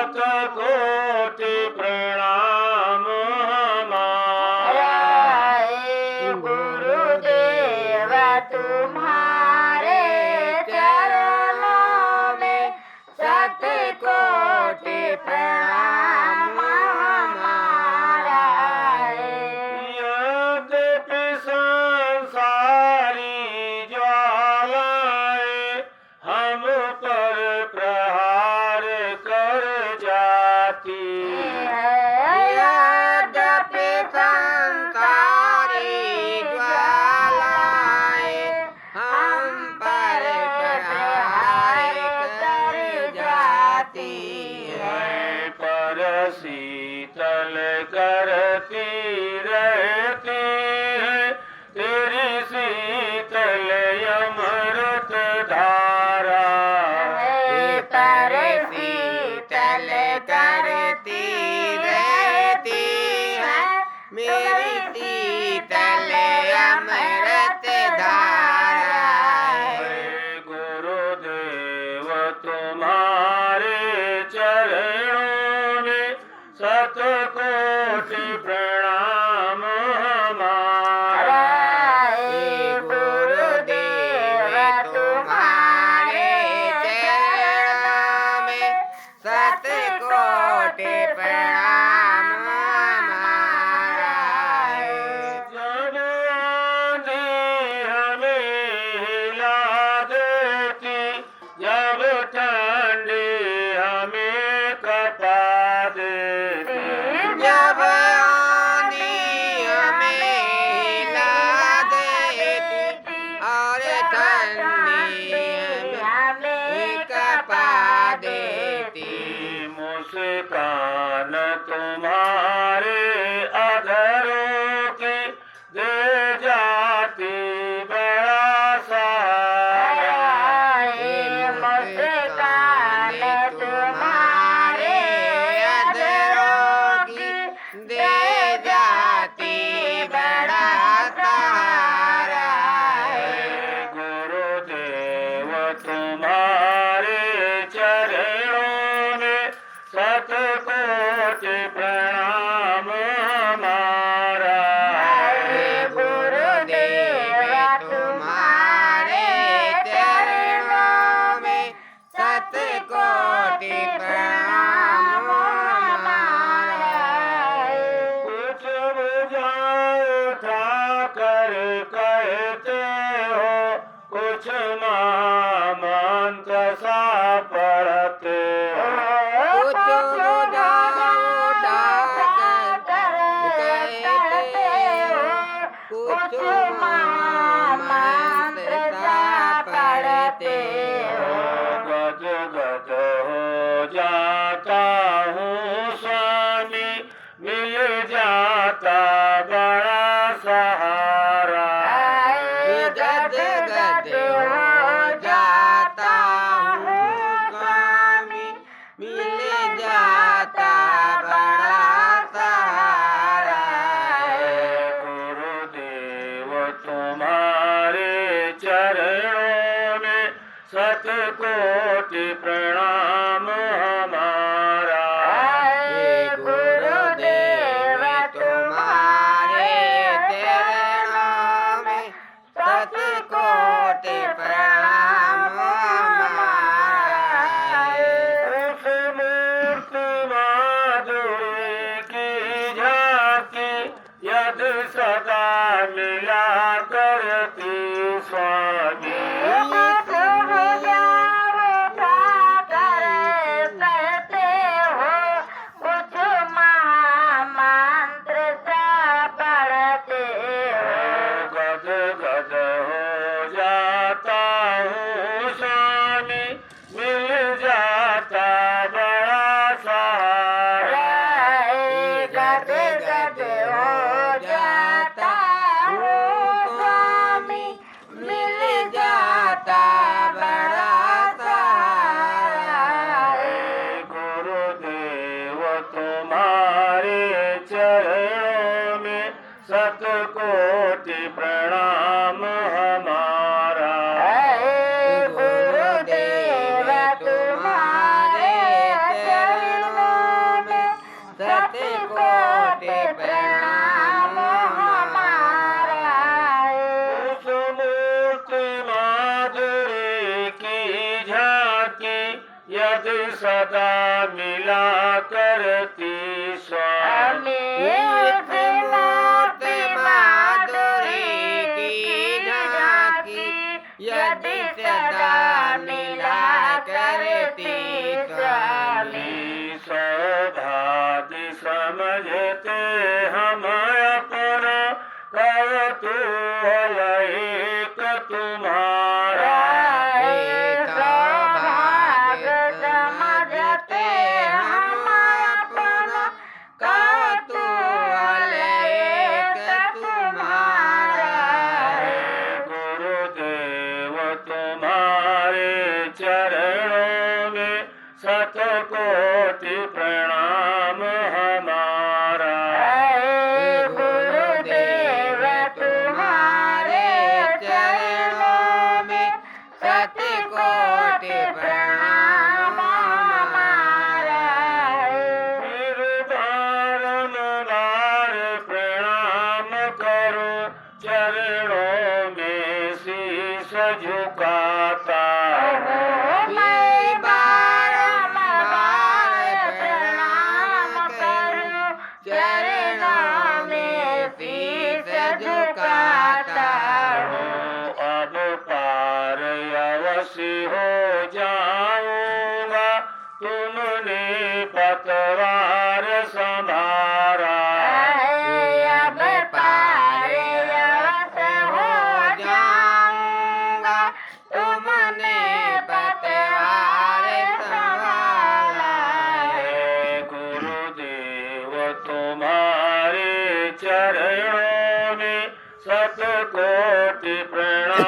शतकोटि प्रणाम हमारा। गुरुदेव तुम्हारे चरणों में शतकोटि प्रणाम हमारा। यद्यपि संसारी ज्वालाएं हम पर प्रहार कर जाती यद्यपि संसारी ज्वालाएं हम पर प्रहार कर जाती है, पर शीतल करती रहती है तेरी शीतल अमृत धारा। पर शीतल करती रहती है मेरी शीतल अमृत धारा। गुरुदेव तुम्हारे चरणों में शतकोटि प्रणाम हमारा। गुरुदेव तुम्हारे चरणों में शतकोटि प्रणाम हमारा। जब आंधी हमें हिला देती, जब ठंडी हमें कपा देती, जब आंधी हमें हिला देती और ठंडी हमें कपा देती। मुस्कान तुम्हारे अधरों की दे जाती बड़ा सहारा। मुस्कान तुम्हारे अधरों की दे जाती बड़ा सहारा। गुरुदेव तुम्हारे चरणों में शतकोटि प्रणाम हमारा। गुरुदेव तुम्हारे चरणों में शतकोटि प्रणाम हमारा। कुछ बुझाओ ठाकर कहते हो, कुछ महामंत्र सा पढ़ते हो। कुछ बुझाओ ठाकर कहते हो, कुछ महामंत्र सा पढ़ते हो। गद गद हो जाता हूँ स्वामी, मिल जाता बड़ा सहारा। गद गद हो जाता हूँ स्वामी, मिल जाता बड़ा सहारा। गुरुदेव तुम्हारे चरणों में शतकोटि प्रणाम हमारा। गुरुदेव तुम्हारे चरणों में शतकोटि प्रणाम हमारा। उस मूर्ति माधुरी की झांकी यद सदा मिला करती स्वामी। कहते यदि सदा मिला करती स्वामी मूर्ति मूर्ति माधुरी की झांकी यदि सदा मिला करती स्वामी सौभाग्य समझते हम अपना कौतूहल एक तुम्हारा सौभाग्य समझते हम अपना कौतूहल एक तुम्हारा गुरुदेव तुम्हारे चरणों में शतकोटि प्रणाम हमारा गुरुदेव तुम्हारे चरणों में शतकोटि प्रणाम हमारा फिर बारंबार प्रणाम करो चरणों में शीश झुकाता मैं बारंबार प्रणाम करूं चरणों में शीश झुकाता हूँ अब पार अवश्य हो जाऊंगा तुमने पतवार संभारा अब पार हो जाऊंगा तुमने पतवार संभाला हे गुरुदेव तुम्हारे चरणों में शतकोटि प्रणाम